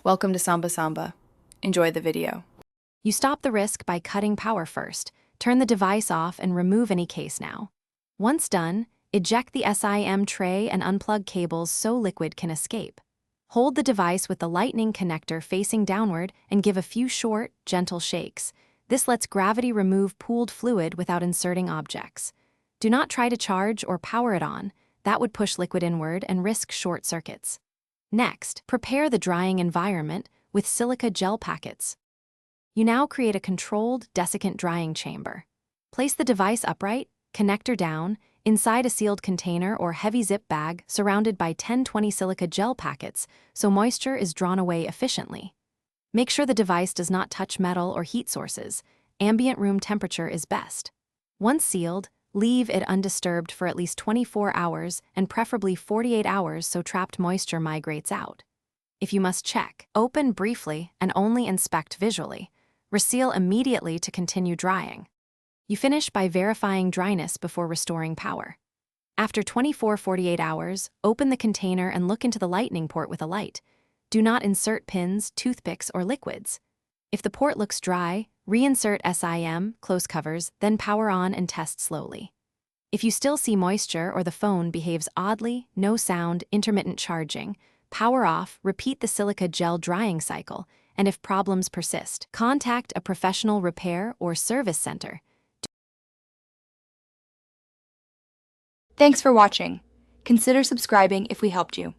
Welcome to Samba Samba. Enjoy the video. You stop the risk by cutting power first. Turn the device off and remove any case now. Once done, eject the SIM tray and unplug cables so liquid can escape. Hold the device with the lightning connector facing downward and give a few short, gentle shakes. This lets gravity remove pooled fluid without inserting objects. Do not try to charge or power it on. That would push liquid inward and risk short circuits. Next, prepare the drying environment with silica gel packets. You now create a controlled, desiccant drying chamber. Place the device upright, connector down, inside a sealed container or heavy zip bag surrounded by 10-20 silica gel packets so moisture is drawn away efficiently. Make sure the device does not touch metal or heat sources. Ambient room temperature is best. Once sealed, leave it undisturbed for at least 24 hours and preferably 48 hours so trapped moisture migrates out. If you must check, open briefly and only inspect visually. Reseal immediately to continue drying. You finish by verifying dryness before restoring power. After 24-48 hours, open the container and look into the lightning port with a light. Do not insert pins, toothpicks, or liquids. If the port looks dry, reinsert SIM, close covers, then power on and test slowly. If you still see moisture or the phone behaves oddly, no sound, intermittent charging, power off, repeat the silica gel drying cycle, and if problems persist, contact a professional repair or service center. Thanks for watching. Consider subscribing if we helped you.